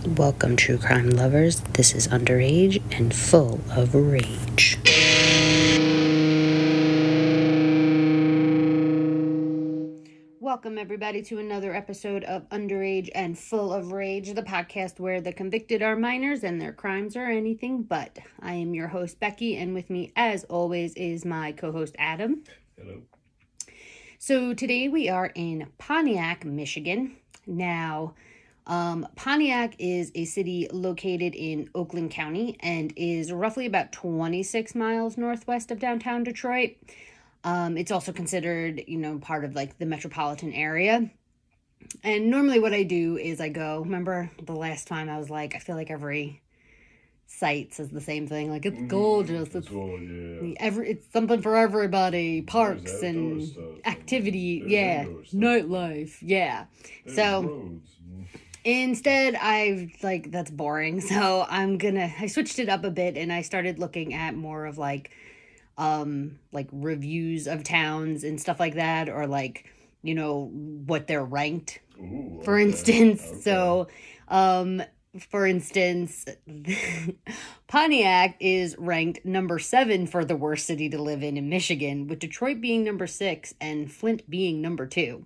Welcome, true crime lovers. This is Underage and Full of Rage. Welcome, everybody, to another episode of Underage and Full of Rage, the podcast where the convicted are minors and their crimes are anything but. I am your host, Becky, and with me, as always, is my co-host, Adam. Hello. So today we are in Pontiac, Michigan. Now, Pontiac is a city located in Oakland County and is roughly about 26 miles northwest of downtown Detroit. It's also considered, part of like the metropolitan area. And normally what I do is I go, remember the last time I was like, I feel like every site says the same thing. Like, it's gorgeous. It's it's something for everybody. Parks and activity. Yeah. Nightlife. Yeah. So instead, that's boring. So I switched it up a bit and I started looking at more of like reviews of towns and stuff like that, or what they're ranked. Ooh, for instance. Okay. So, for instance, Pontiac is ranked number 7 for the worst city to live in Michigan, with Detroit being number 6 and Flint being number 2.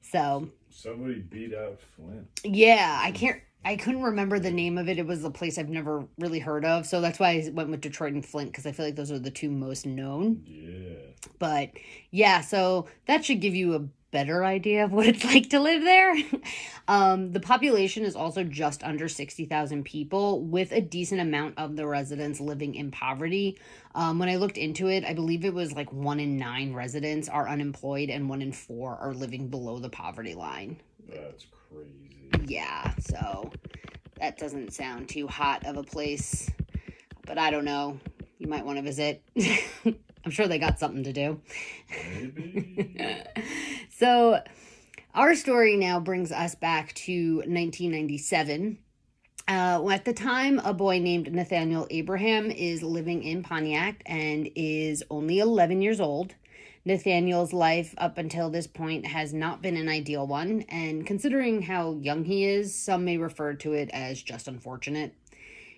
So somebody beat out Flint. Yeah, I couldn't remember the name of it. It was a place I've never really heard of. So that's why I went with Detroit and Flint, because I feel like those are the two most known. Yeah. But yeah, so that should give you a better idea of what it's like to live there. The population is also just under 60,000 people, with a decent amount of the residents living in poverty. When I looked into it, I believe it was like 1 in 9 residents are unemployed and 1 in 4 are living below the poverty line. That's crazy. Yeah, so that doesn't sound too hot of a place, but I don't know. You might want to visit. I'm sure they got something to do. Maybe. So our story now brings us back to 1997. At the time, a boy named Nathaniel Abraham is living in Pontiac and is only 11 years old. Nathaniel's life up until this point has not been an ideal one, and considering how young he is, some may refer to it as just unfortunate.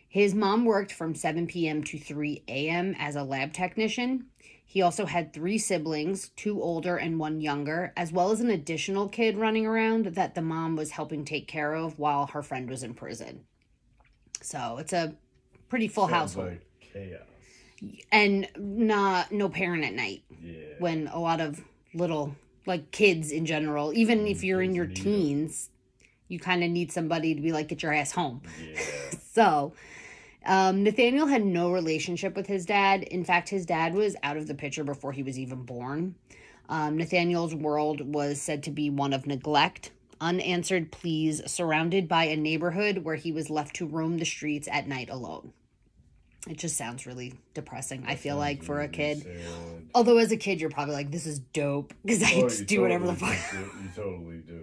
His mom worked from 7 p.m. to 3 a.m. as a lab technician. He also had 3 siblings, 2 older and 1 younger, as well as an additional kid running around that the mom was helping take care of while her friend was in prison. So it's a pretty full household. Like chaos. And no parent at night. Yeah. When a lot of little, kids in general, even if you're in your teens, you kind of need somebody to be like, get your ass home. Yeah. So, Nathaniel had no relationship with his dad. In fact, his dad was out of the picture before he was even born. Nathaniel's world was said to be one of neglect, unanswered pleas, surrounded by a neighborhood where he was left to roam the streets at night alone. It just sounds really depressing, I feel like, for a kid. Sad. Although as a kid, you're probably like, this is dope, because I can just do whatever the fuck. You totally do.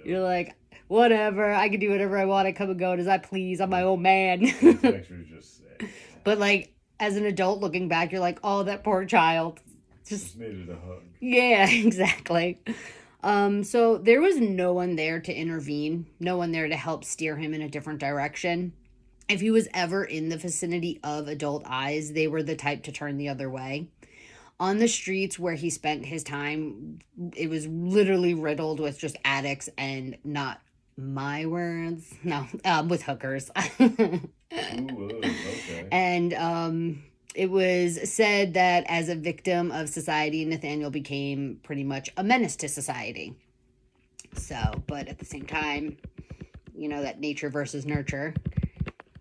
You're like, whatever, I can do whatever I want. I come and go as I please. I'm my own man. It's actually just sad. But, as an adult looking back, you're like, oh, that poor child. Just needed a hug. Yeah, exactly. So there was no one there to intervene, no one there to help steer him in a different direction. If he was ever in the vicinity of adult eyes, they were the type to turn the other way. On the streets where he spent his time, it was literally riddled with just addicts and, not my words, no, with hookers. Ooh, okay. And it was said that as a victim of society, Nathaniel became pretty much a menace to society. So, but at the same time, that nature versus nurture.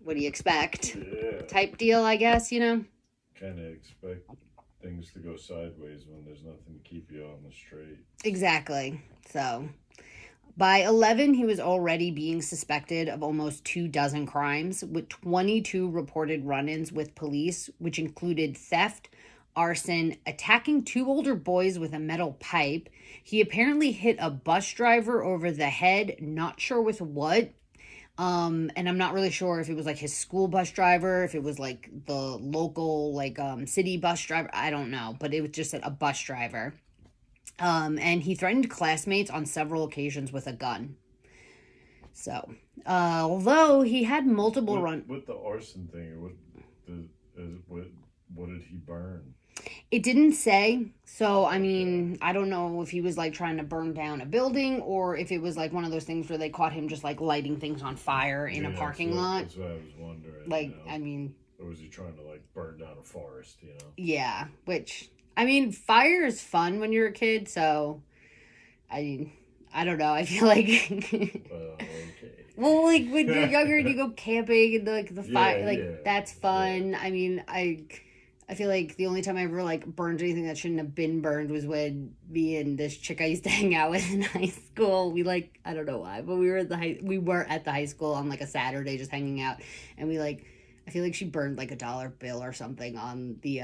What do you expect? Yeah. Type deal, I guess, Kind of expect things to go sideways when there's nothing to keep you on the straight. Exactly. So, by 11, he was already being suspected of almost 24 crimes, with 22 reported run-ins with police, which included theft, arson, attacking 2 older boys with a metal pipe. He apparently hit a bus driver over the head, not sure with what. And I'm not really sure if it was his school bus driver, if it was the local city bus driver. I don't know, but it was just a bus driver. And he threatened classmates on several occasions with a gun. So, although he had multiple with the arson thing, what did he burn? It didn't say. So, I mean, I don't know if he was like trying to burn down a building or if it was like one of those things where they caught him just like lighting things on fire in a parking lot. That's what I was wondering. Like, I mean. Or was he trying to like burn down a forest, Yeah, which, I mean, fire is fun when you're a kid, so, I don't know. I feel like. Okay. Well, like when you're younger and you go camping and the fire, that's fun. Yeah. I mean, I feel like the only time I ever like burned anything that shouldn't have been burned was when me and this chick I used to hang out with in high school. We like, I don't know why, but we were at the high school on like a Saturday just hanging out, and we like, I feel like she burned like $1 bill or something on the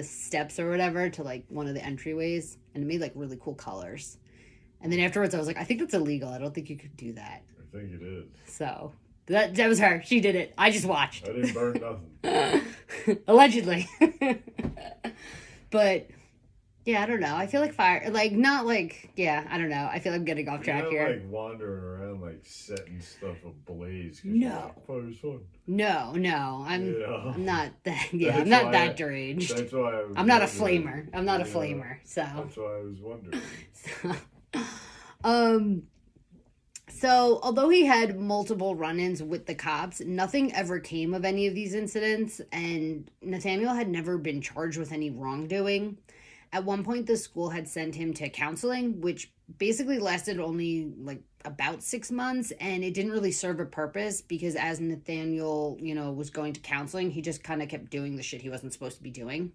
steps or whatever to like one of the entryways, and it made like really cool colors. And then afterwards I was like, I think that's illegal. I don't think you could do that. I think it is. So that was her. She did it. I just watched. I didn't burn nothing. Allegedly. But yeah, I don't know. I feel like fire, like not like, yeah, I don't know. I feel like I'm getting off track here. Like wandering around, like setting stuff ablaze. No. Fire's fun. No. I'm not that. Yeah, I'm not that deranged. That's why I'm not a flamer. I'm not a flamer. So. That's why I was wondering. So, although he had multiple run-ins with the cops, nothing ever came of any of these incidents, and Nathaniel had never been charged with any wrongdoing. At one point, the school had sent him to counseling, which basically lasted only like about 6 months, and it didn't really serve a purpose because as Nathaniel, was going to counseling, he just kind of kept doing the shit he wasn't supposed to be doing.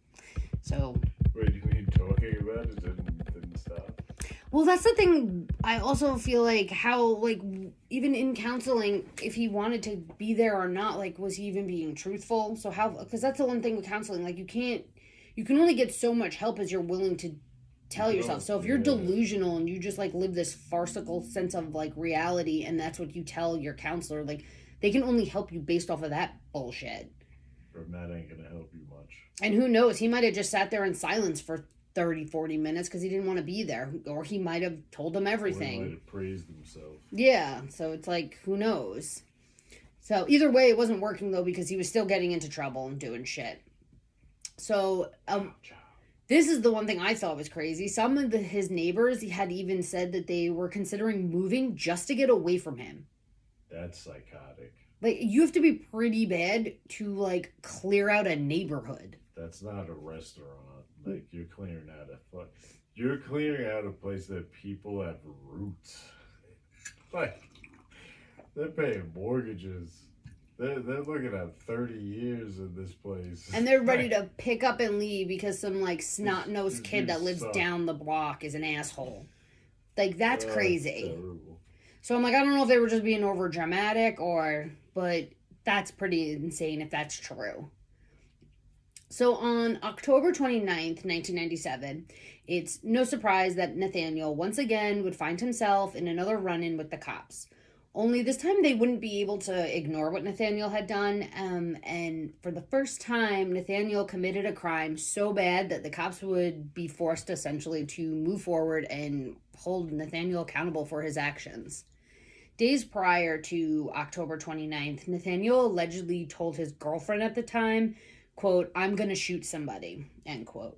So. Wait, you mean talking about it didn't stop? Well, that's the thing. I also feel like how, like, even in counseling, if he wanted to be there or not, like, was he even being truthful? So how, because that's the one thing with counseling, like, you can only get so much help as you're willing to tell yourself. So if you're delusional and you just, like, live this farcical sense of, like, reality and that's what you tell your counselor, like, they can only help you based off of that bullshit. And that ain't gonna help you much. And who knows, he might have just sat there in silence for 30, 40 minutes because he didn't want to be there. Or he might have told them everything. Or he might have praised himself. Yeah, so it's like, who knows? So either way, it wasn't working, though, because he was still getting into trouble and doing shit. So, this is the one thing I thought was crazy. Some of his neighbors had even said that they were considering moving just to get away from him. That's psychotic. Like, you have to be pretty bad to, like, clear out a neighborhood. That's not a restaurant. Like, you're clearing out a place that people have roots. Like, they're paying mortgages. They're looking at 30 years in this place. And they're ready to pick up and leave because some, like, snot-nosed kid that lives down the block is an asshole. Like, that's crazy. Terrible. So I'm like, I don't know if they were just being over dramatic but that's pretty insane if that's true. So on October 29th, 1997, it's no surprise that Nathaniel once again would find himself in another run-in with the cops. Only this time they wouldn't be able to ignore what Nathaniel had done. And for the first time, Nathaniel committed a crime so bad that the cops would be forced essentially to move forward and hold Nathaniel accountable for his actions. Days prior to October 29th, Nathaniel allegedly told his girlfriend at the time, quote, "I'm going to shoot somebody," end quote.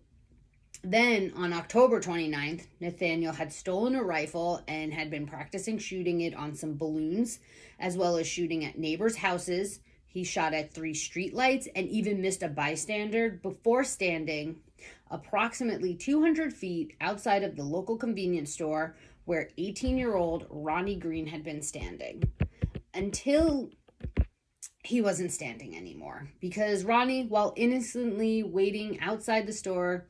Then, on October 29th, Nathaniel had stolen a rifle and had been practicing shooting it on some balloons, as well as shooting at neighbors' houses. He shot at 3 streetlights and even missed a bystander before standing approximately 200 feet outside of the local convenience store where 18-year-old Ronnie Greene had been standing. Until he wasn't standing anymore, because Ronnie, while innocently waiting outside the store,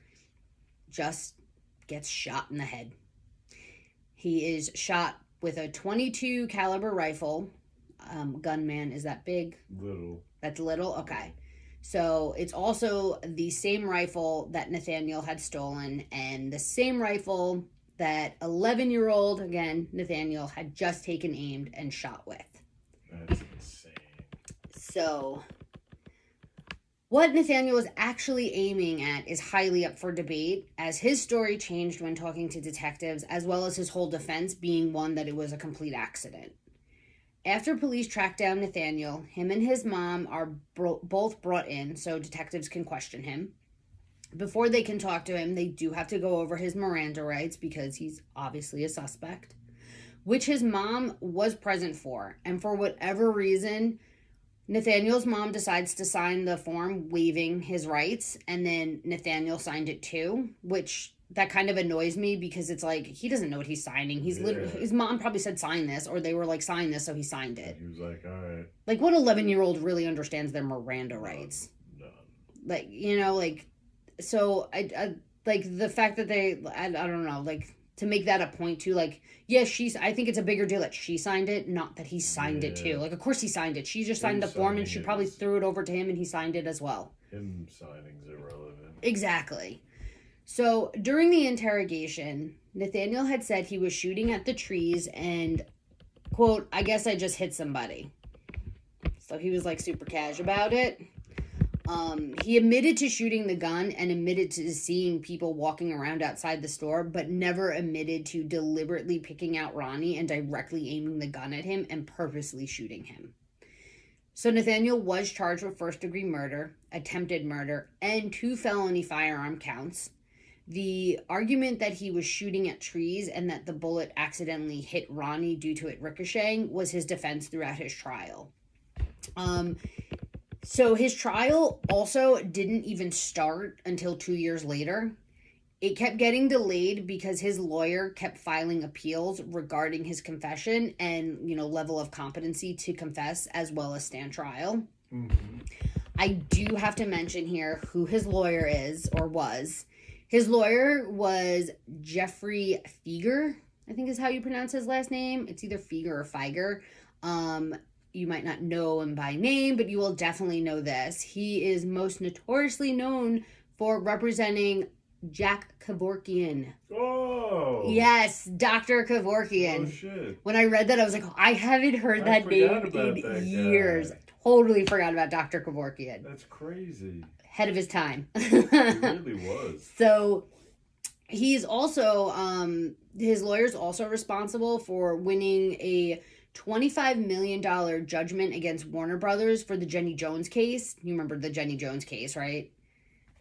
just gets shot in the head. He is shot with a .22 caliber rifle. Gunman, is that big? Little. That's little? Okay. So it's also the same rifle that Nathaniel had stolen and the same rifle that 11-year-old, again, Nathaniel, had just taken aimed and shot with. That's insane. So, What Nathaniel was actually aiming at is highly up for debate, as his story changed when talking to detectives, as well as his whole defense being one that it was a complete accident. After police track down Nathaniel, him and his mom are both brought in so detectives can question him. Before they can talk to him, they do have to go over his Miranda rights because he's obviously a suspect, which his mom was present for. And for whatever reason, Nathaniel's mom decides to sign the form waiving his rights, and then Nathaniel signed it too, which that kind of annoys me because it's like he doesn't know what he's signing. He's literally, his mom probably said sign this, or they were like sign this, so he signed it. He was like, all right. Like, what 11-year-old really understands their Miranda rights? None. Like, you know, like, so I like the fact that I don't know, like, to make that a point too, like, yeah, I think it's a bigger deal that she signed it, not that he signed it too. Like, of course he signed it. She just signed the form and she probably threw it over to him and he signed it as well. Him signing's irrelevant. Exactly. So during the interrogation, Nathaniel had said he was shooting at the trees and, quote, I guess I just hit somebody. So he was like super cash about it. He admitted to shooting the gun and admitted to seeing people walking around outside the store, but never admitted to deliberately picking out Ronnie and directly aiming the gun at him and purposely shooting him. So Nathaniel was charged with first-degree murder, attempted murder, and 2 felony firearm counts. The argument that he was shooting at trees and that the bullet accidentally hit Ronnie due to it ricocheting was his defense throughout his trial. So his trial also didn't even start until 2 years later. It kept getting delayed because his lawyer kept filing appeals regarding his confession and, you know, level of competency to confess as well as stand trial. Mm-hmm. I do have to mention here who his lawyer is or was. His lawyer was Jeffrey Fieger, I think is how you pronounce his last name. It's either Fieger or Feiger. You might not know him by name, but you will definitely know this. He is most notoriously known for representing Jack Kevorkian. Oh! Yes, Dr. Kevorkian. Oh, shit. When I read that, I was like, oh, I haven't heard that name in years. Totally forgot about Dr. Kevorkian. That's crazy. Ahead of his time. He really was. So he's also, his lawyer's also responsible for winning a $25 million judgment against Warner Brothers for the Jenny Jones case. You remember the Jenny Jones case, right?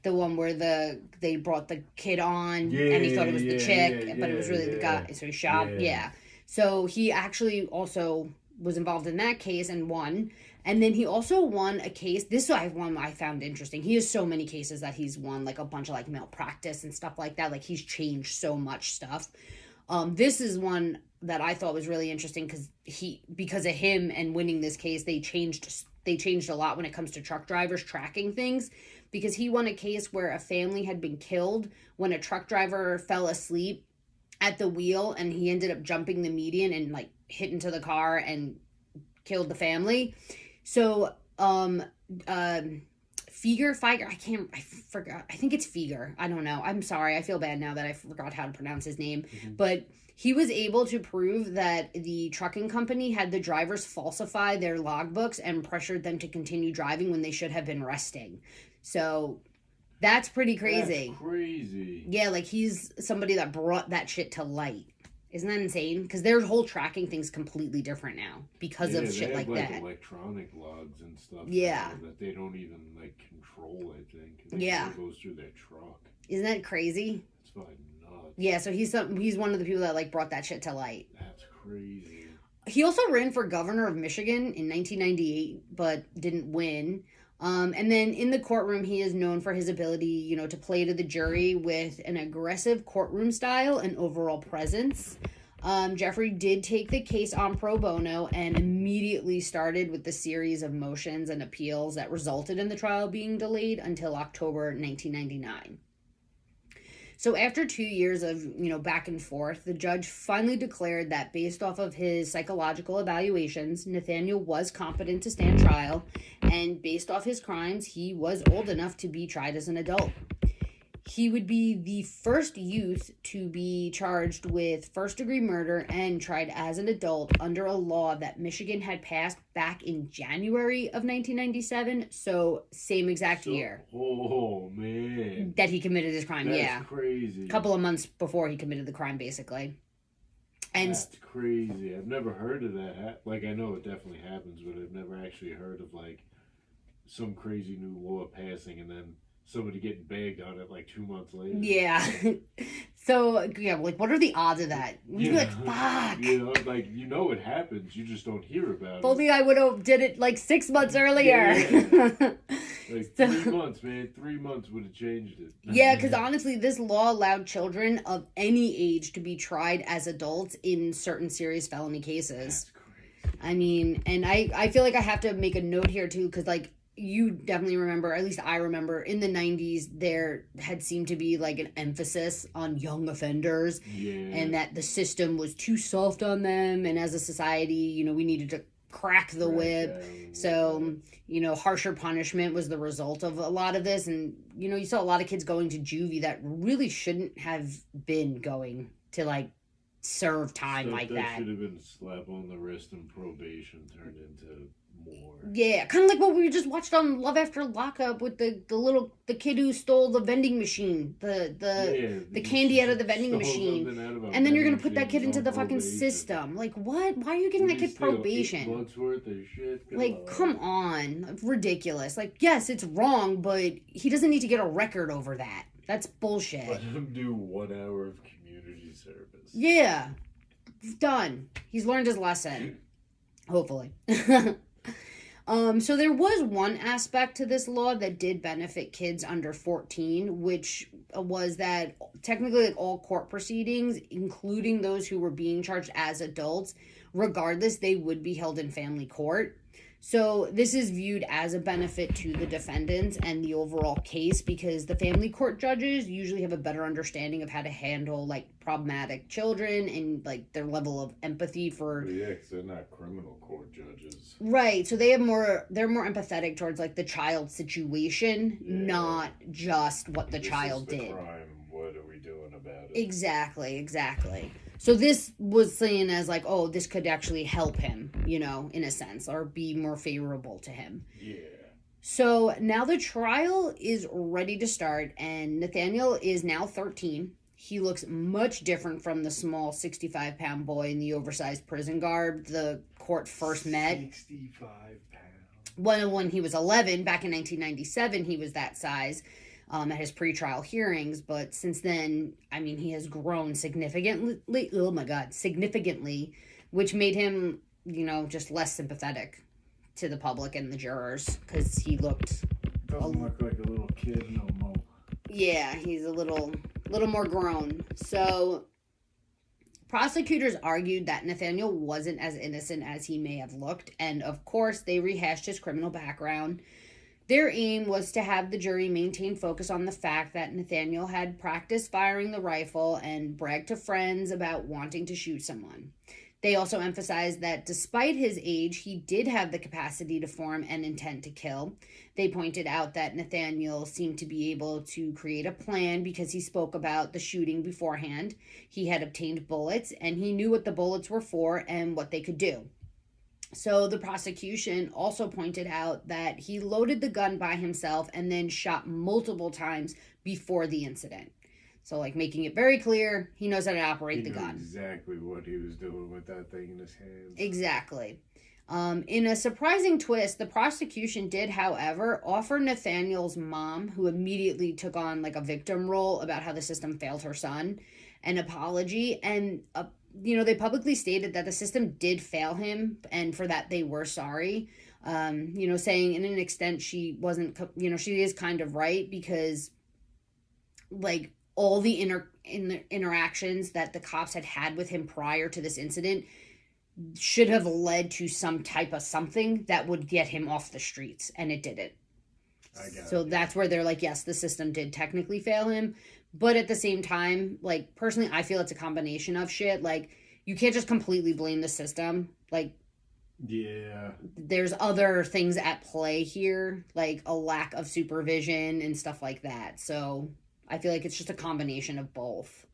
The one where they brought the kid on and he thought it was the chick, but it was really the guy. So he shot. Yeah. So he actually also was involved in that case and won. And then he also won a case. This one I found interesting. He has so many cases that he's won, like a bunch of like malpractice and stuff like that. Like he's changed so much stuff. This is one that I thought was really interesting because of him and winning this case, they changed a lot when it comes to truck drivers tracking things, because he won a case where a family had been killed when a truck driver fell asleep at the wheel and he ended up jumping the median and like hit into the car and killed the family. So Fieger, I forgot. I think it's Fieger. I don't know. I'm sorry. I feel bad now that I forgot how to pronounce his name. Mm-hmm. But he was able to prove that the trucking company had the drivers falsify their logbooks and pressured them to continue driving when they should have been resting. So that's pretty crazy. That's crazy. Yeah, like he's somebody that brought that shit to light. Isn't that insane? Because their whole tracking thing's completely different now because of shit like that. Electronic logs and stuff. Yeah. That they don't even like control. I think. Yeah. It goes through their truck. Isn't that crazy? It's fucking nuts. Yeah. So he's one of the people that like brought that shit to light. That's crazy. He also ran for governor of Michigan in 1998, but didn't win. And then in the courtroom, he is known for his ability, to play to the jury with an aggressive courtroom style and overall presence. Jeffrey did take the case on pro bono and immediately started with the series of motions and appeals that resulted in the trial being delayed until October 1999. So after 2 years of, back and forth, the judge finally declared that based off of his psychological evaluations, Nathaniel was competent to stand trial, and based off his crimes, he was old enough to be tried as an adult. He would be the first youth to be charged with first-degree murder and tried as an adult under a law that Michigan had passed back in January of 1997. So same exact year. Oh, man. That he committed this crime. That's crazy. A couple of months before he committed the crime, basically. And that's crazy. I've never heard of that. Like, I know it definitely happens, but I've never actually heard of, like, some crazy new law passing and then somebody getting bagged on it like 2 months later. Yeah. So, yeah, like, what are the odds of that? You'd be like, fuck. It happens. You just don't hear about it. If only I would have did it like 6 months earlier. Yeah. Like 3 months, man. 3 months would have changed it. Yeah, because honestly, this law allowed children of any age to be tried as adults in certain serious felony cases. That's crazy. I mean, and I feel like I have to make a note here, too, because, like, you definitely remember, at least I remember, in the 90s, there had seemed to be, like, an emphasis on young offenders. Yeah. And that the system was too soft on them. And as a society, we needed to crack the whip. So, harsher punishment was the result of a lot of this. And, you saw a lot of kids going to juvie that really shouldn't have been going to, like, serve time like that. That should have been a slap on the wrist and probation turned into more. Yeah, kind of like what we just watched on Love After Lockup with the kid who stole the vending machine, the candy out of the vending machine, and then you're gonna put that kid into the fucking system. Like, what? Why are you giving that kid probation? 8 months worth of shit. Like, come on, ridiculous. Like, yes, it's wrong, but he doesn't need to get a record over that. That's bullshit. Let him do 1 hour of community service. Yeah, done. He's learned his lesson. Hopefully. So there was one aspect to this law that did benefit kids under 14, which was that technically, like, all court proceedings, including those who were being charged as adults, regardless, they would be held in family court. So this is viewed as a benefit to the defendants and the overall case because the family court judges usually have a better understanding of how to handle, like, problematic children and, like, their level of empathy for... Yeah, because they're not criminal court judges. Right, so they're more empathetic towards, like, the child's situation, not just what the child did. Crime. What are we doing about it? Exactly. So this was seen as like, oh, this could actually help him, in a sense, or be more favorable to him. Yeah. So now the trial is ready to start, and Nathaniel is now 13. He looks much different from the small 65-pound boy in the oversized prison garb the court first met. 65 pounds. When he was 11, back in 1997, he was that size. At his pretrial hearings, but since then, I mean, he has grown significantly. Oh my God, significantly, which made him, just less sympathetic to the public and the jurors because he looked. Doesn't look like a little kid no more. Yeah, he's a little more grown. So, prosecutors argued that Nathaniel wasn't as innocent as he may have looked, and of course, they rehashed his criminal background. Their aim was to have the jury maintain focus on the fact that Nathaniel had practiced firing the rifle and bragged to friends about wanting to shoot someone. They also emphasized that despite his age, he did have the capacity to form an intent to kill. They pointed out that Nathaniel seemed to be able to create a plan because he spoke about the shooting beforehand. He had obtained bullets, and he knew what the bullets were for and what they could do. So the prosecution also pointed out that he loaded the gun by himself and then shot multiple times before the incident. So, like, making it very clear, he knows how to operate the gun. Exactly what he was doing with that thing in his hands. Exactly. In a surprising twist, the prosecution did, however, offer Nathaniel's mom, who immediately took on, like, a victim role about how the system failed her son, an apology, and they publicly stated that the system did fail him, and for that they were sorry. Saying in an extent she wasn't, she is kind of right because, like, all the interactions that the cops had with him prior to this incident should have led to some type of something that would get him off the streets, and it didn't. So that's where they're like, yes, the system did technically fail him. But at the same time, like, personally, I feel it's a combination of shit. Like, you can't just completely blame the system. Like, yeah, there's other things at play here, like a lack of supervision and stuff like that. So I feel like it's just a combination of both.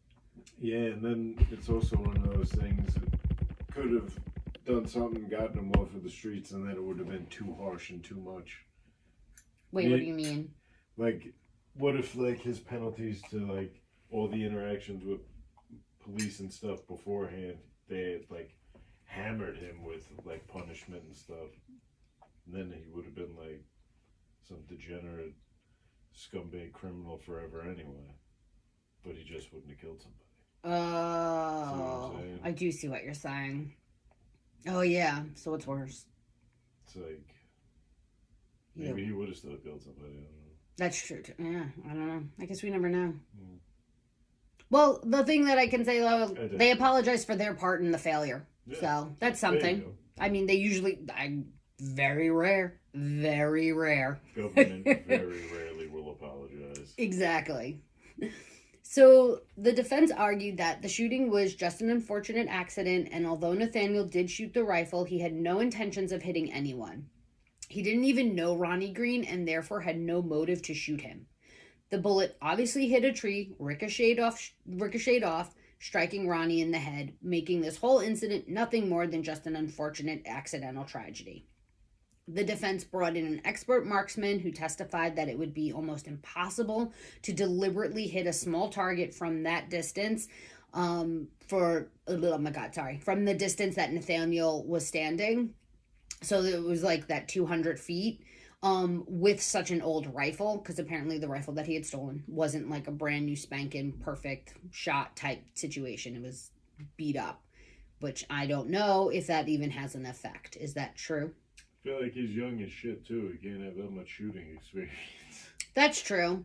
Yeah, and then it's also one of those things that could have done something, gotten him off of the streets, and then it would have been too harsh and too much. Wait, what do you mean? Like, what if, like, his penalties to, like, all the interactions with police and stuff beforehand, they had, like, hammered him with, like, punishment and stuff. And then he would have been, like, some degenerate scumbag criminal forever anyway. But he just wouldn't have killed somebody. Oh, I do see what you're saying. Oh, yeah. So what's worse? It's like, maybe he would have still killed somebody. I don't know. That's true. Yeah, I don't know. I guess we never know. Well, the thing that I can say, though, they apologize for their part in the failure. Yeah. So that's something. I mean, they usually, very rare. Government very rarely will apologize. Exactly. So the defense argued that the shooting was just an unfortunate accident, and although Nathaniel did shoot the rifle, he had no intentions of hitting anyone. He didn't even know Ronnie Greene and therefore had no motive to shoot him. The bullet obviously hit a tree, ricocheted off, striking Ronnie in the head, making this whole incident nothing more than just an unfortunate accidental tragedy. The defense brought in an expert marksman who testified that it would be almost impossible to deliberately hit a small target from that distance from the distance that Nathaniel was standing. So it was like that 200 feet with such an old rifle, because apparently the rifle that he had stolen wasn't like a brand new spanking perfect shot type situation. It was beat up, which I don't know if that even has an effect. Is that true? I feel like he's young as shit too. He can't have that much shooting experience. That's true.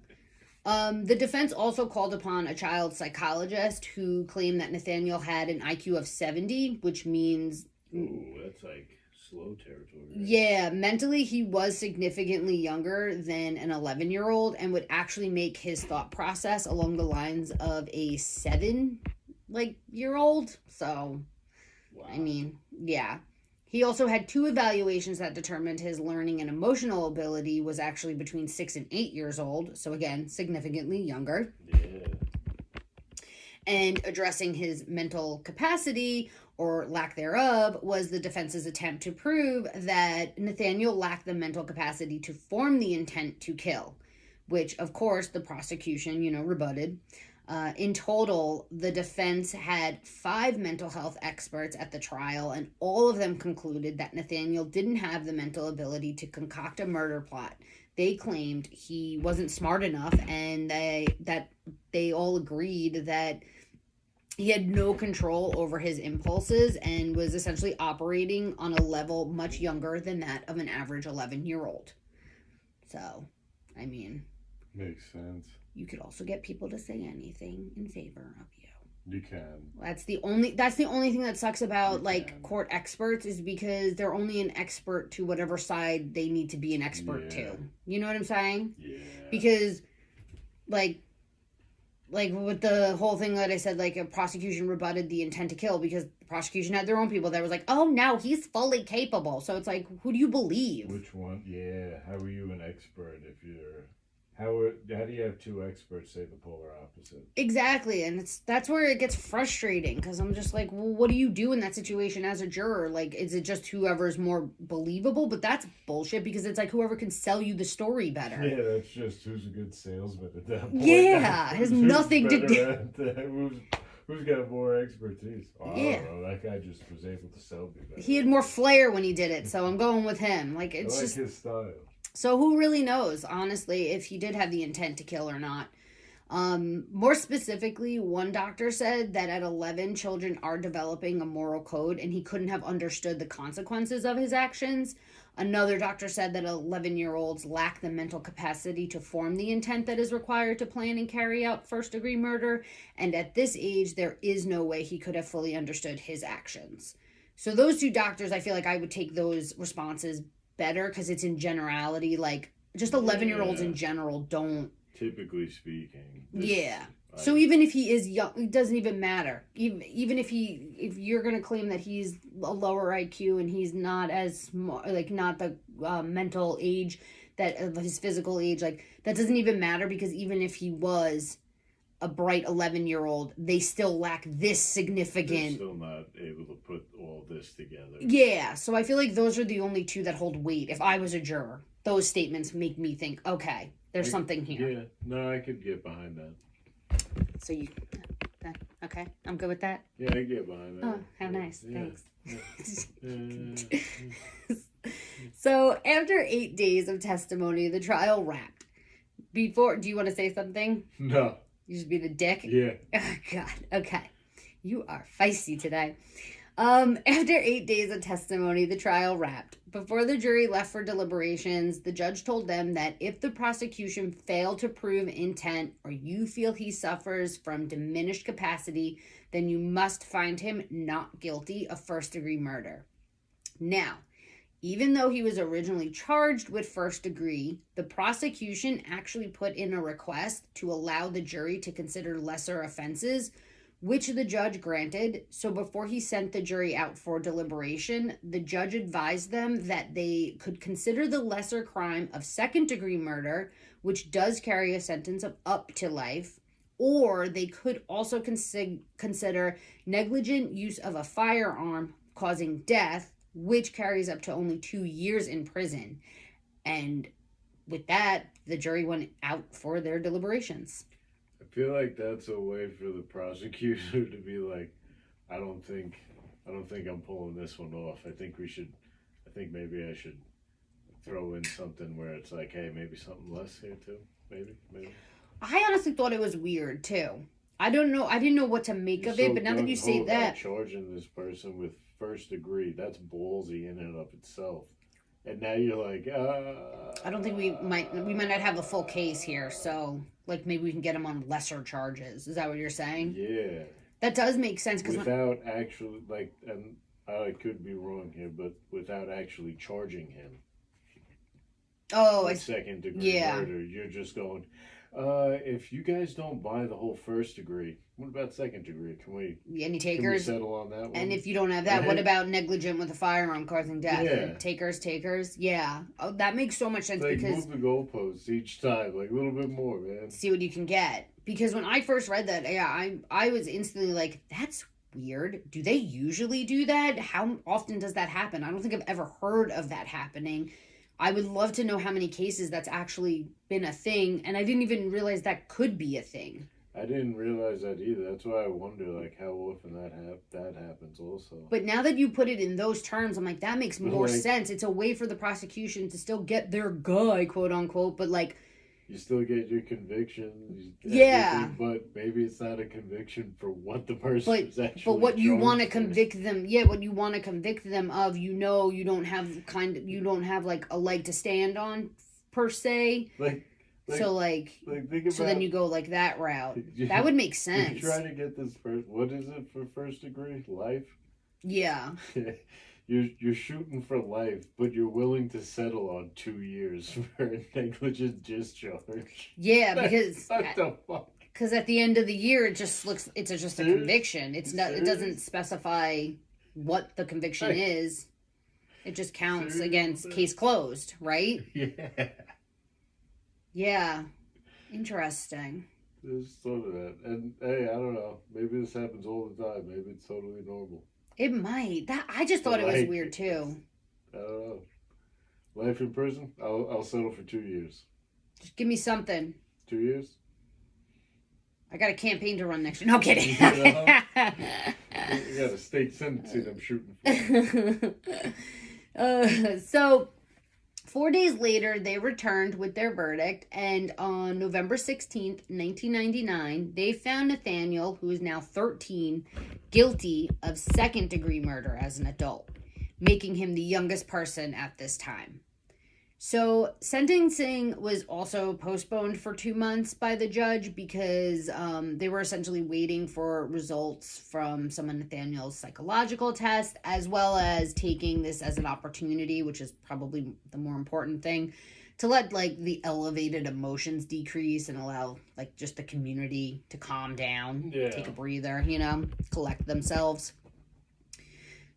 The defense also called upon a child psychologist who claimed that Nathaniel had an IQ of 70, which means... Ooh, that's like slow territory. Right? Yeah, mentally he was significantly younger than an 11-year-old and would actually make his thought process along the lines of a 7-year-old. So, wow. I mean, yeah. He also had 2 evaluations that determined his learning and emotional ability was actually between 6 and 8 years old. So again, significantly younger. Yeah. And addressing his mental capacity or lack thereof was the defense's attempt to prove that Nathaniel lacked the mental capacity to form the intent to kill, which of course the prosecution, rebutted. In total, the defense had 5 mental health experts at the trial, and all of them concluded that Nathaniel didn't have the mental ability to concoct a murder plot. They claimed he wasn't smart enough, and they all agreed that he had no control over his impulses and was essentially operating on a level much younger than that of an average 11-year-old. So, I mean... Makes sense. You could also get people to say anything in favor of you. You can. That's the only thing that sucks about court experts is because they're only an expert to whatever side they need to be an expert to. You know what I'm saying? Yeah. Because like with the whole thing that I said, like a prosecution rebutted the intent to kill because the prosecution had their own people that was like, oh, no, he's fully capable. So it's like, who do you believe? Which one? Yeah. How are you an expert if you're... How do you have 2 experts say the polar opposite? Exactly, and that's where it gets frustrating, because I'm just like, well, what do you do in that situation as a juror? Like, is it just whoever's more believable? But that's bullshit, because it's like whoever can sell you the story better. Yeah, that's just who's a good salesman at that point. Yeah, it has nothing to do... Who's got more expertise? Oh, yeah. I don't know. That guy just was able to sell me better. He had more flair when he did it, so I'm going with him. Like, it's I like his style. So who really knows, honestly, if he did have the intent to kill or not. More specifically, one doctor said that at 11, children are developing a moral code and he couldn't have understood the consequences of his actions. Another doctor said that 11-year-olds lack the mental capacity to form the intent that is required to plan and carry out first-degree murder. And at this age, there is no way he could have fully understood his actions. So those 2 doctors, I feel like I would take those responses better because it's in generality, like just 11-year-olds in general don't, typically speaking. So even if he is young, it doesn't even matter. Even if you're gonna claim that he's a lower IQ and he's not as smart, like not the mental age that of his physical age, like that doesn't even matter, because even if he was, a bright 11-year-old, they still lack this significant. They're still not able to put all this together. Yeah, so I feel like those are the only two that hold weight. If I was a juror, those statements make me think, okay, there's something here. Yeah, no, I could get behind that. So you, okay, I'm good with that. Yeah, I get behind that. Oh, how nice, yeah. thanks. Yeah. So after 8 days of testimony, the trial wrapped. Do you want to say something? No. You just being a dick? Yeah. Oh, God. Okay. You are feisty today. After 8 days of testimony, the trial wrapped. Before the jury left for deliberations, the judge told them that if the prosecution failed to prove intent or you feel he suffers from diminished capacity, then you must find him not guilty of first-degree murder. Now, even though he was originally charged with first degree, the prosecution actually put in a request to allow the jury to consider lesser offenses, which the judge granted. So before he sent the jury out for deliberation, the judge advised them that they could consider the lesser crime of second-degree murder, which does carry a sentence of up to life, or they could also consider negligent use of a firearm causing death, which carries up to only 2 years in prison. And with that, the jury went out for their deliberations. I feel like that's a way for the prosecutor to be like, I don't think I'm pulling this one off. I think maybe I should throw in something where it's like, hey, maybe something less here too. Maybe. I honestly thought it was weird too. I don't know. I didn't know what to make of it, but now that you say that, charging this person with first degree, that's ballsy in and of itself. And now you're like, I don't think we might not have a full case here, so like maybe we can get him on lesser charges. Is that what you're saying? Yeah. That does make sense because without actually and I could be wrong here, but without actually charging him. Oh, with second degree murder, you're just going. If you guys don't buy the whole first degree, what about second degree? Can we takers? Can we settle on that one? And if you don't have that, what about negligent with a firearm causing death? Yeah. Takers. Yeah. Oh, that makes so much sense because move the goalposts each time, like a little bit more, man. See what you can get. Because when I first read that, I was instantly like, that's weird. Do they usually do that? How often does that happen? I don't think I've ever heard of that happening. I would love to know how many cases that's actually been a thing, and I didn't even realize that could be a thing. I didn't realize that either. That's why I wonder, like, how often that happens also. But now that you put it in those terms, I'm like, that makes more sense. It's a way for the prosecution to still get their guy, quote unquote, but like... You still get your conviction. Yeah. But maybe it's not a conviction for what the person is actually. But what you want to convict them, what you want to convict them of, you don't have like a leg to stand on per se. So then you go like that route. That would make sense. You're trying to get this first. What is it for first degree? Life. Yeah. You're shooting for life, but you're willing to settle on 2 years for a negligent discharge. Yeah, because what the fuck? Because at the end of the year, it's just a conviction. It doesn't specify what the conviction is. It just counts against case closed, right? Yeah. Yeah. Interesting. Just thought of that, and hey, I don't know. Maybe this happens all the time. Maybe it's totally normal. It might. I just thought it was weird too. I don't know. Life in prison? I'll settle for 2 years. Just give me something. 2 years? I got a campaign to run next year. No kidding. You got a state sentencing I'm shooting for. So 4 days later, they returned with their verdict, and on November 16th, 1999, they found Nathaniel, who is now 13, guilty of second-degree murder as an adult, making him the youngest person at this time. So sentencing was also postponed for 2 months by the judge because they were essentially waiting for results from some of Nathaniel's psychological tests, as well as taking this as an opportunity, which is probably the more important thing, to let like the elevated emotions decrease and allow like just the community to calm down, take a breather, collect themselves.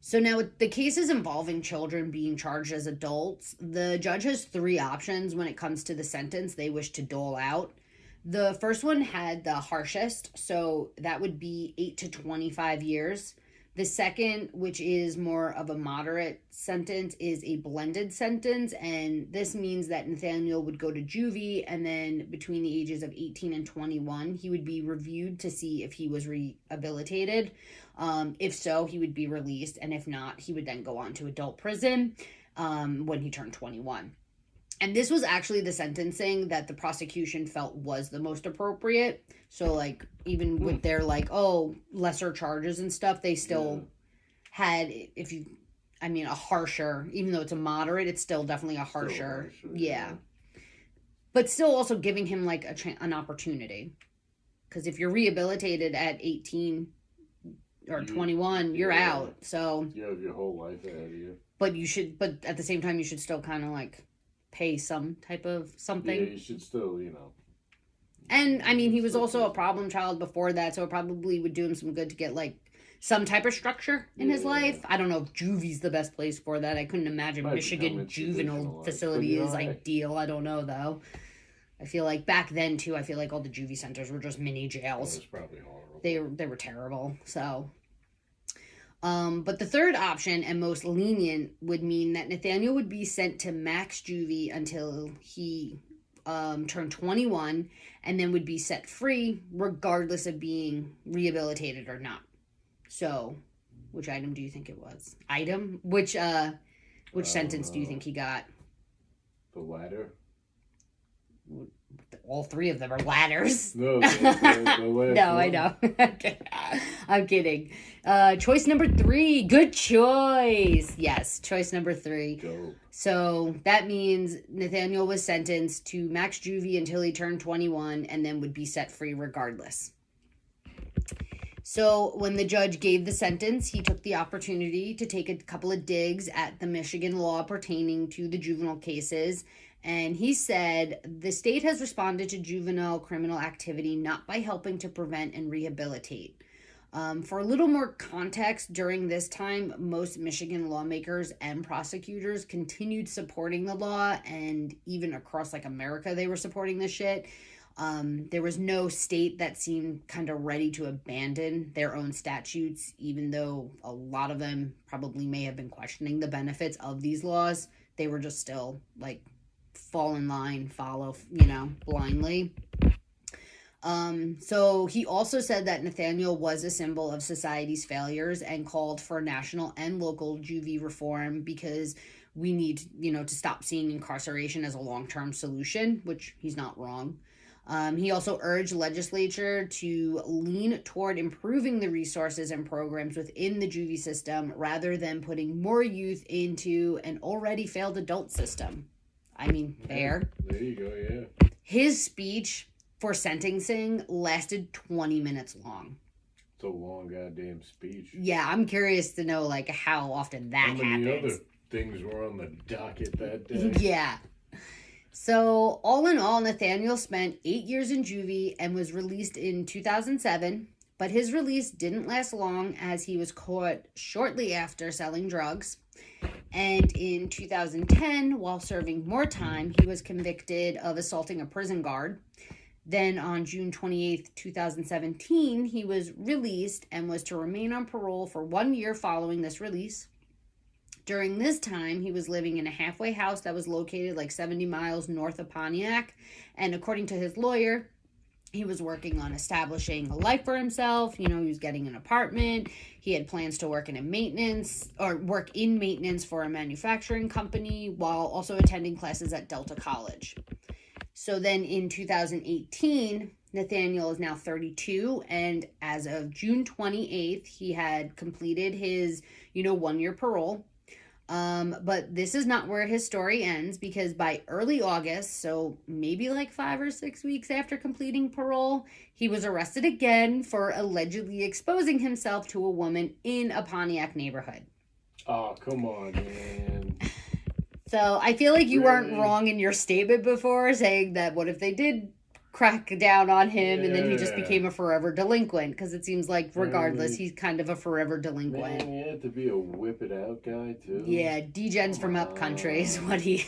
So now with the cases involving children being charged as adults, the judge has 3 options when it comes to the sentence they wish to dole out. The first one had the harshest, so that would be 8 to 25 years. The second, which is more of a moderate sentence, is a blended sentence, and this means that Nathaniel would go to juvie, and then between the ages of 18 and 21, he would be reviewed to see if he was rehabilitated. If so, he would be released, and if not, he would then go on to adult prison when he turned 21. And this was actually the sentencing that the prosecution felt was the most appropriate. So, like, even with their, like, lesser charges and stuff, they still had, a harsher, even though it's a moderate, it's still definitely a harsher. Yeah. But still also giving him, like, an opportunity. Because if you're rehabilitated at 18 or 21, you're out. So. You have your whole life ahead of you. But at the same time, you should still kind of, like, pay some type of something. Yeah, you should still, And, he was also a problem child before that, so it probably would do him some good to get, like, some type of structure in his life. I don't know if juvie's the best place for that. I couldn't imagine Michigan juvenile facility is ideal. I don't know, though. I feel like back then, too, I feel like all the juvie centers were just mini jails. It was probably horrible. They were terrible, so... but the third option and most lenient would mean that Nathaniel would be sent to max juvie until he turned 21 and then would be set free regardless of being rehabilitated or not. So, which item do you think it was? Which sentence do you think he got? The latter. All three of them are ladders. No, the no, I know. I'm kidding. Choice number 3. Good choice. Yes, choice number 3. Go. So that means Nathaniel was sentenced to max juvie until he turned 21 and then would be set free regardless. So when the judge gave the sentence, he took the opportunity to take a couple of digs at the Michigan law pertaining to the juvenile cases. And he said, the state has responded to juvenile criminal activity not by helping to prevent and rehabilitate. For a little more context, during this time, most Michigan lawmakers and prosecutors continued supporting the law, and even across, like, America, they were supporting this shit. There was no state that seemed kind of ready to abandon their own statutes, even though a lot of them probably may have been questioning the benefits of these laws. They were just still, like, fall in line, follow, blindly. So he also said that Nathaniel was a symbol of society's failures and called for national and local juvie reform because we need, to stop seeing incarceration as a long-term solution, which he's not wrong. He also urged legislature to lean toward improving the resources and programs within the juvie system rather than putting more youth into an already failed adult system. Fair. There you go, yeah. His speech for sentencing lasted 20 minutes long. It's a long goddamn speech. Yeah, I'm curious to know, like, how often that happens. How many other things were on the docket that day? Yeah. So, all in all, Nathaniel spent 8 years in juvie and was released in 2007. But his release didn't last long as he was caught shortly after selling drugs. And in 2010, while serving more time, he was convicted of assaulting a prison guard. Then on June 28th, 2017, he was released and was to remain on parole for 1 year following this release. During this time, he was living in a halfway house that was located like 70 miles north of Pontiac. And according to his lawyer, he was working on establishing a life for himself. He was getting an apartment. He had plans to work in maintenance for a manufacturing company while also attending classes at Delta College. So then in 2018, Nathaniel is now 32, and as of June 28th, he had completed his, 1 year parole. But this is not where his story ends, because by early August, so maybe like 5 or 6 weeks after completing parole, he was arrested again for allegedly exposing himself to a woman in a Pontiac neighborhood. Oh, come on, man. So I feel like you weren't wrong in your statement before, saying that what if they did crack down on him and then he just became a forever delinquent, because it seems like regardless he's kind of a forever delinquent. Man, he had to be a whip it out guy too. Yeah, degens from up country is what he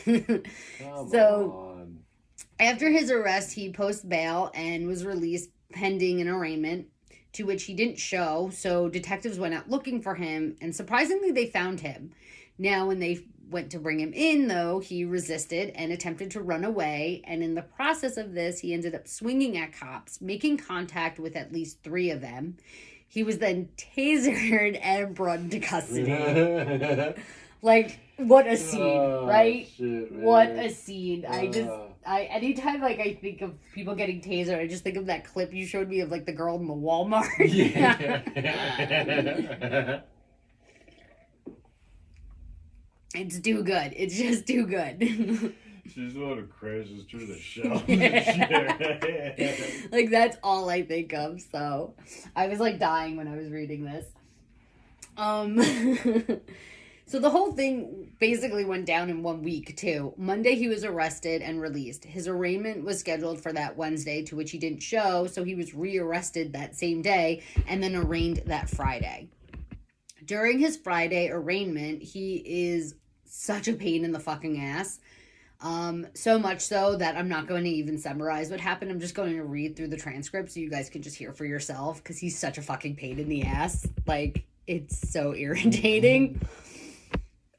Come on. After his arrest, he posts bail and was released pending an arraignment, to which he didn't show, so detectives went out looking for him, and surprisingly, they found him. Now, when they went to bring him in, though, he resisted and attempted to run away, and in the process of this, he ended up swinging at cops, making contact with at least 3 of them. He was then tasered and brought into custody. Like, what a scene, right? Shit, what a scene. Anytime, like, I think of people getting tasered, I just think of that clip you showed me of, like, the girl in the Walmart. Yeah. It's too good. It's just too good. She's the one who crashes through the shelf. Like, that's all I think of, so. I was, like, dying when I was reading this. So the whole thing basically went down in 1 week, too. Monday, he was arrested and released. His arraignment was scheduled for that Wednesday, to which he didn't show, so he was rearrested that same day and then arraigned that Friday. During his Friday arraignment, he is such a pain in the fucking ass. So much so that I'm not going to even summarize what happened. I'm just going to read through the transcript so you guys can just hear for yourself, because he's such a fucking pain in the ass. Like, it's so irritating.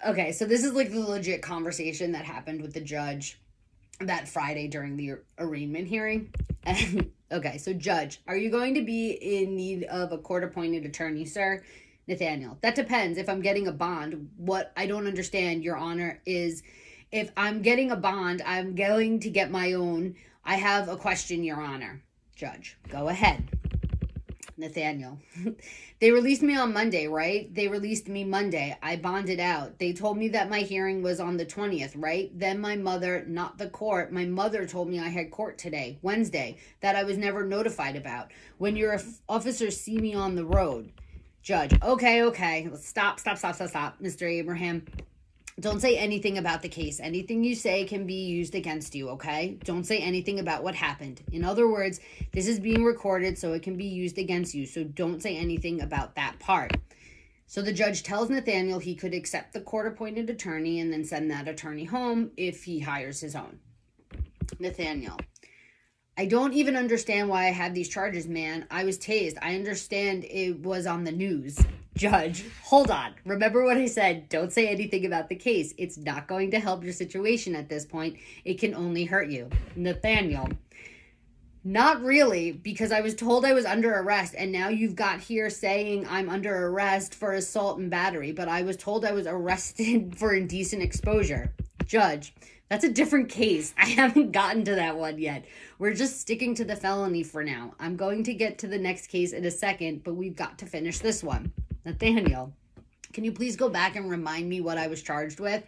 Okay, so this is like the legit conversation that happened with the judge that Friday during the arraignment hearing. Okay, so judge, are you going to be in need of a court-appointed attorney, sir? Nathaniel, that depends. If I'm getting a bond, what I don't understand, Your Honor, is if I'm getting a bond, I'm going to get my own. I have a question, Your Honor. Judge, go ahead. Nathaniel, they released me on Monday, right? They released me Monday. I bonded out. They told me that my hearing was on the 20th, right? Then my mother, not the court, my mother told me I had court today, Wednesday, that I was never notified about. When your officers see me on the road. Judge, okay. Stop, Mr. Abraham. Don't say anything about the case. Anything you say can be used against you, okay? Don't say anything about what happened. In other words, this is being recorded so it can be used against you, so don't say anything about that part. So the judge tells Nathaniel he could accept the court-appointed attorney and then send that attorney home if he hires his own. Nathaniel, I don't even understand why I have these charges, man. I was tased. I understand it was on the news. Judge, hold on. Remember what I said. Don't say anything about the case. It's not going to help your situation at this point. It can only hurt you. Nathaniel, not really, because I was told I was under arrest, and now you've got here saying I'm under arrest for assault and battery, but I was told I was arrested for indecent exposure. Judge, that's a different case. I haven't gotten to that one yet. We're just sticking to the felony for now. I'm going to get to the next case in a second, but we've got to finish this one. Nathaniel, can you please go back and remind me what I was charged with?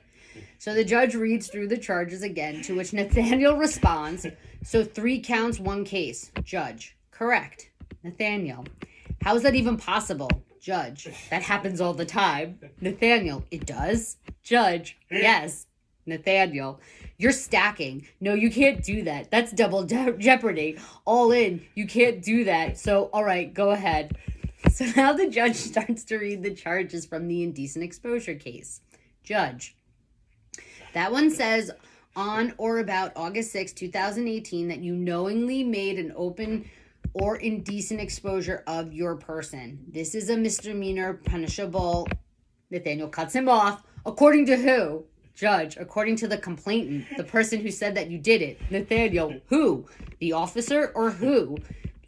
So the judge reads through the charges again, to which Nathaniel responds, so 3 counts, 1 case. Judge, correct. Nathaniel, how is that even possible? Judge, that happens all the time. Nathaniel, it does? Judge, yes. Nathaniel, you're stacking. No, you can't do that. That's double jeopardy. All in. You can't do that. So, all right, go ahead. So now the judge starts to read the charges from the indecent exposure case. Judge, that one says on or about August 6, 2018, that you knowingly made an open or indecent exposure of your person. This is a misdemeanor punishable. Nathaniel cuts him off. According to who? Judge, according to the complainant, the person who said that you did it. Nathaniel, who? The officer or who?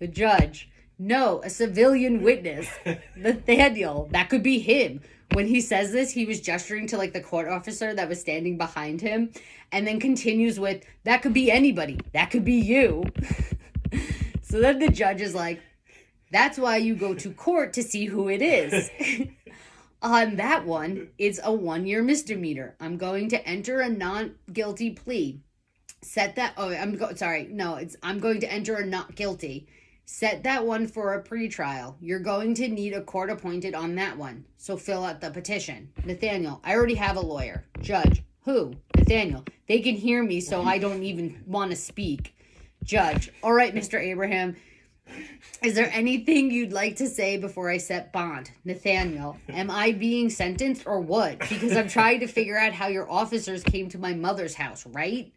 The judge, no, a civilian witness. Nathaniel, that could be him. When he says this, he was gesturing to like the court officer that was standing behind him, and then continues with, that could be anybody. That could be you. So then the judge is like, that's why you go to court to see who it is. On that one, it's a 1-year misdemeanor. I'm going to enter a not-guilty plea. I'm going to enter a not guilty. Set that one for a pretrial. You're going to need a court appointed on that one. So fill out the petition. Nathaniel, I already have a lawyer. Judge, who? Nathaniel, they can hear me, so I don't even want to speak. Judge, all right, Mr. Abraham. Is there anything you'd like to say before I set bond? Nathaniel, am I being sentenced or what? Because I'm trying to figure out how your officers came to my mother's house, right?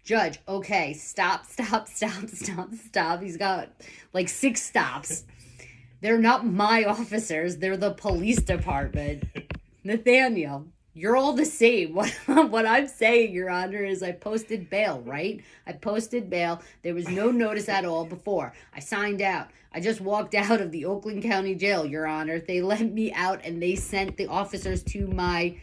Judge, okay, stop. He's got like 6 stops. They're not my officers. They're the police department. Nathaniel, you're all the same. What I'm saying, Your Honor, is I posted bail, right? I posted bail. There was no notice at all before. I signed out. I just walked out of the Oakland County Jail, Your Honor. They let me out and they sent the officers to my...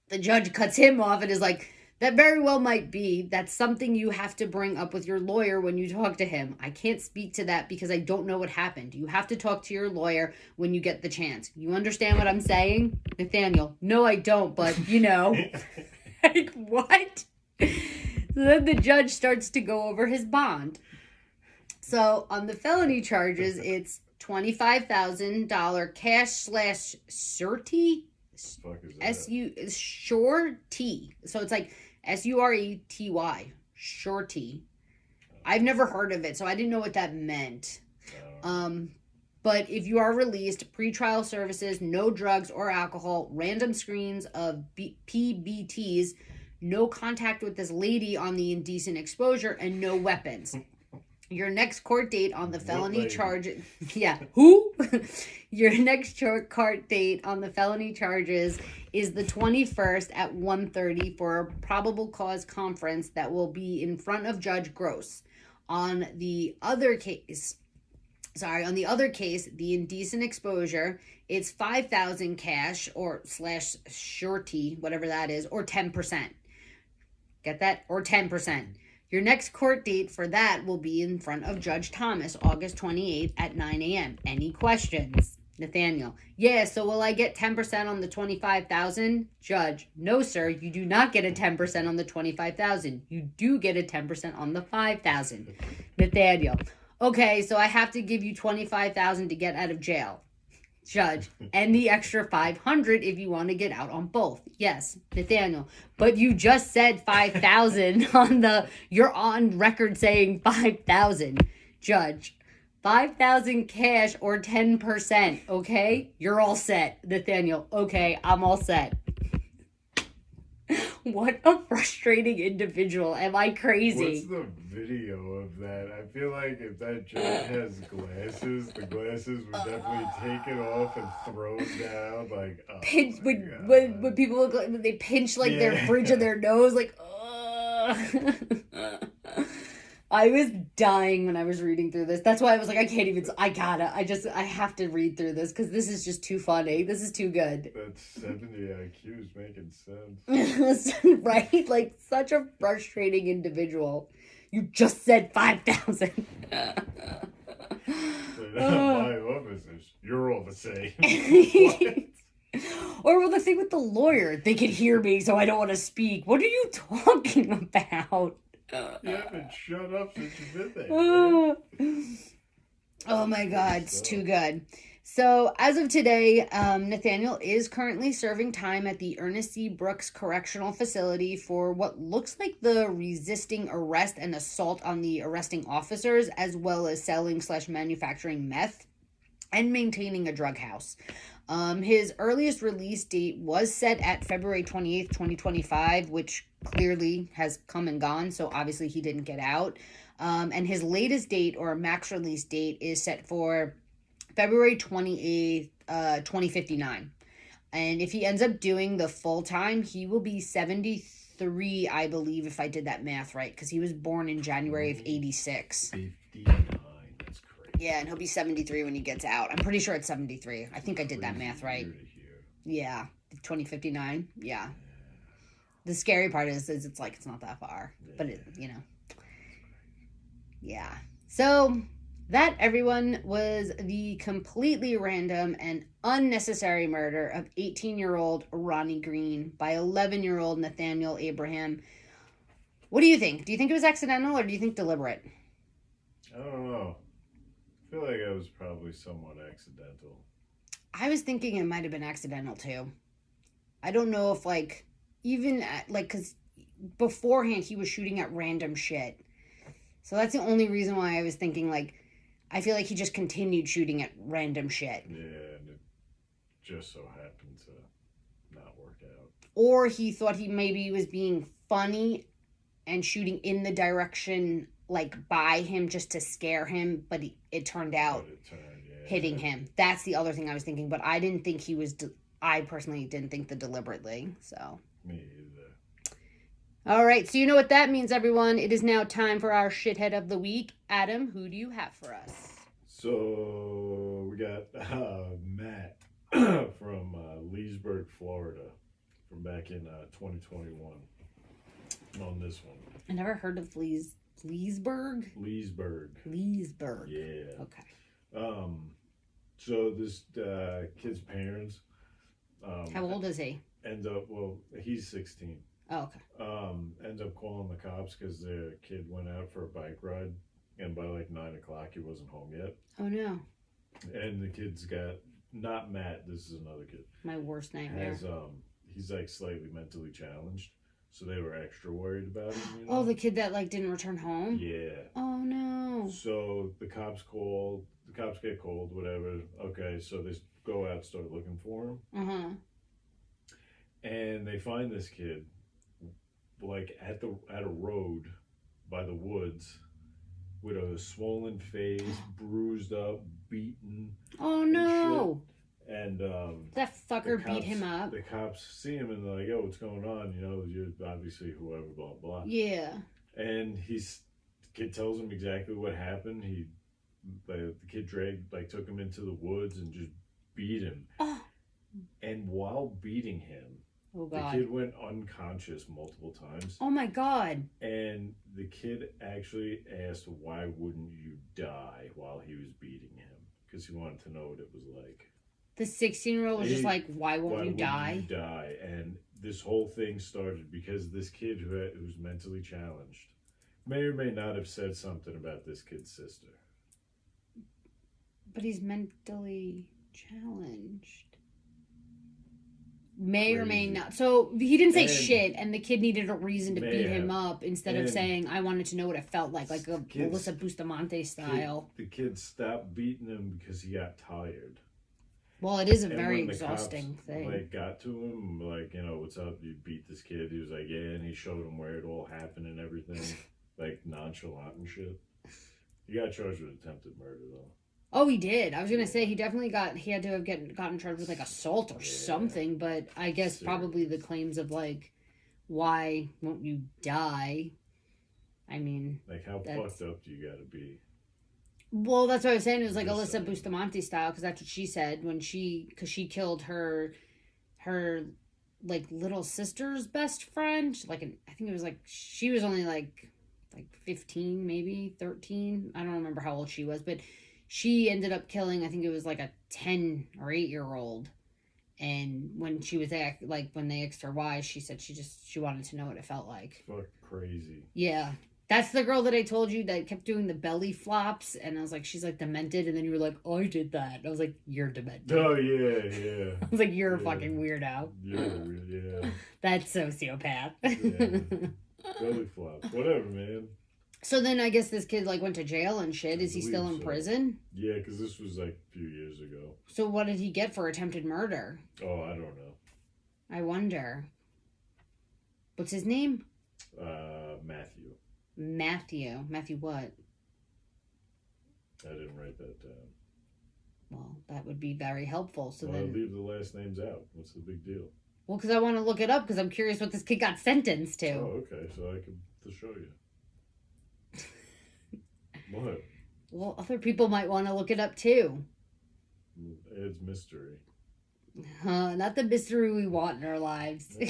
The judge cuts him off and is like, that very well might be. That's something you have to bring up with your lawyer when you talk to him. I can't speak to that because I don't know what happened. You have to talk to your lawyer when you get the chance. You understand what I'm saying? Nathaniel, no, I don't, but, like, what? So then the judge starts to go over his bond. So on the felony charges, it's $25,000 cash / surety. Surety. So it's like SURETY. Surety. I've never heard of it, so I didn't know what that meant. But if you are released, pretrial services, no drugs or alcohol, random screens of PBTs, no contact with this lady on the indecent exposure, and no weapons. Your next court date on the felony charge... Yeah. Who? Your next court date on the felony charges is the 21st at 1:30 for a probable cause conference that will be in front of Judge Gross. On the other case, the indecent exposure, it's $5,000 cash or / surety, whatever that is, or 10%. Get that? Or 10%. Your next court date for that will be in front of Judge Thomas, August 28th at 9 a.m. Any questions? Nathaniel, yeah, so will I get 10% on the $25,000? Judge, no, sir, you do not get a 10% on the $25,000. You do get a 10% on the $5,000. Nathaniel, okay, so I have to give you $25,000 to get out of jail. Judge, and the extra $500 if you want to get out on both. Yes, Nathaniel, but you just said $5,000 you're on record saying $5,000. Judge, $5,000 cash or 10%, okay? You're all set. Nathaniel, okay, I'm all set. What a frustrating individual. Am I crazy? What's the video of that? I feel like if that judge has glasses, the glasses would definitely take it off and throw it down. Like, oh pinch, when people look like, they pinch like their bridge of their nose, like, I was dying when I was reading through this. That's why I was like, I have to read through this because this is just too funny. This is too good. That 70 IQ is making sense. Right? Like, such a frustrating individual. You just said 5,000. My officers, you're all the same. Or well, the thing with the lawyer, they can hear me, so I don't want to speak. What are you talking about? You haven't shut up since you've been there. Oh my God, it's too good. So as of today, Nathaniel is currently serving time at the Ernest C. Brooks Correctional Facility for what looks like the resisting arrest and assault on the arresting officers, as well as selling / manufacturing meth and maintaining a drug house. His earliest release date was set at February 28th, 2025, which clearly has come and gone, so obviously he didn't get out. And his latest date or max release date is set for February 28th, 2059. And if he ends up doing the full time, he will be 73, I believe, if I did that math right, because he was born in January of 86. 59, that's crazy. Yeah, and he'll be 73 when he gets out. I'm pretty sure it's 73. I think I did that math right. Yeah, 2059. Yeah. The scary part is it's like it's not that far, but it, yeah. So that, everyone, was the completely random and unnecessary murder of 18-year-old Ronnie Greene by 11-year-old Nathaniel Abraham. What do you think? Do you think it was accidental or do you think deliberate? I don't know. I feel like it was probably somewhat accidental. I was thinking it might have been accidental too. I don't know if because beforehand he was shooting at random shit. So that's the only reason why I was thinking, I feel like he just continued shooting at random shit. Yeah, and it just so happened to not work out. Or he thought he maybe was being funny and shooting in the direction, like, by him just to scare him, but it turned out hitting him. That's the other thing I was thinking, but I didn't think he was, I personally didn't think the deliberately, so. Me either. All right, so you know what that means, everyone. It is now time for our shithead of the week. Adam, who do you have for us? So we got Matt from Leesburg, Florida, from back in 2021. On this one, I never heard of Leesburg. Leesburg. Yeah. Okay. So this kid's parents. How old is he? He's 16. Oh, okay. Ends up calling the cops because their kid went out for a bike ride, and by like 9 o'clock he wasn't home yet. Oh no. And the kid's got, not Matt, this is another kid. My worst nightmare. He's like slightly mentally challenged, so they were extra worried about him. You know? Oh, the kid that like didn't return home? Yeah. Oh no. So the cops get called, whatever. Okay, so they go out, start looking for him. Uh-huh. And they find this kid like at a road by the woods with a swollen face, bruised up, beaten. Oh no. And that fucker beat him up. The cops see him and they're like, "Oh, what's going on? You know, you're obviously whoever, blah blah." Yeah. And the kid tells him exactly what happened. The kid took him into the woods and just beat him. Oh. And while beating him, oh God, the kid went unconscious multiple times. Oh my God. And the kid actually asked, "Why wouldn't you die?" while he was beating him, because he wanted to know what it was like. The 16-year-old was just like, why won't you die? And this whole thing started because this kid who's mentally challenged may or may not have said something about this kid's sister. But he's mentally challenged. May or may not. So he didn't say shit, and the kid needed a reason to beat him up instead of saying, I wanted to know what it felt like a Melissa Bustamante style. The kid stopped beating him because he got tired. Well, it is a very exhausting thing. Like, got to him, like, you know, what's up? You beat this kid. He was like, yeah, and he showed him where it all happened and everything, like nonchalant and shit. He got charged with attempted murder, though. Oh, he did. I was gonna say he had to have gotten charged with like assault or something, but I guess probably the claims of like, why won't you die? I mean, like, how fucked up do you gotta be? Well, that's what I was saying. It was like Alyssa Bustamante style, because that's what she said because she killed her like little sister's best friend. I think it was like she was only like 15, maybe 13. I don't remember how old she was, but she ended up killing, I think it was like a 10 or 8-year-old. And when she was when they asked her why, she said she wanted to know what it felt like. Fuck, crazy. Yeah. That's the girl that I told you that kept doing the belly flops, and I was like, she's like demented, and then you were like, oh, I did that. And I was like, you're demented. Oh, yeah. I was like, you're a fucking weirdo. Yeah. That's sociopath. Yeah. Belly flops. Whatever, man. So then I guess this kid went to jail and shit. Is he still in prison? Yeah, because this was a few years ago. So what did he get for attempted murder? Oh, I don't know. I wonder. What's his name? Matthew. Matthew what? I didn't write that down. Well, that would be very helpful. So then leave the last names out. What's the big deal? Well, because I want to look it up because I'm curious what this kid got sentenced to. Oh, okay. So I could show you. What? Well, other people might want to look it up too. It's mystery. Not the mystery we want in our lives. It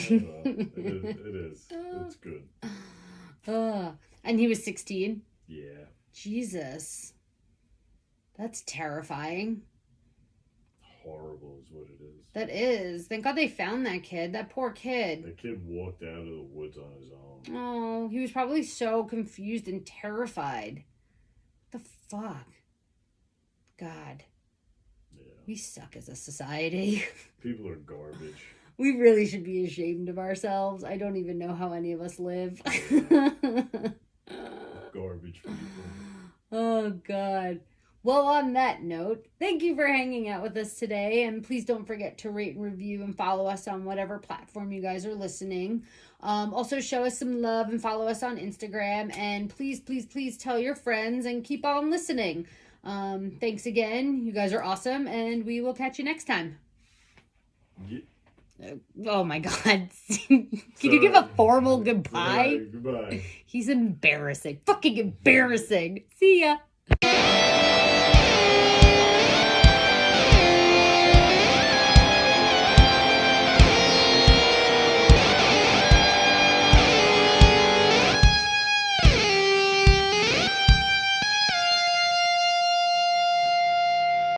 is. It's good. And he was 16? Yeah. Jesus. That's terrifying. Horrible is what it is. That is. Thank God they found that kid. That poor kid. That kid walked out of the woods on his own. Oh, he was probably so confused and terrified. What the fuck? God. Yeah. We suck as a society. People are garbage. We really should be ashamed of ourselves. I don't even know how any of us live. Garbage people. Oh, God. Well, on that note, thank you for hanging out with us today. And please don't forget to rate and review and follow us on whatever platform you guys are listening. Also, show us some love and follow us on Instagram. And please, please, please tell your friends and keep on listening. Thanks again. You guys are awesome. And we will catch you next time. Yeah. Oh my God. Can you give a formal goodbye? Yeah, goodbye. He's embarrassing. Fucking embarrassing. See ya.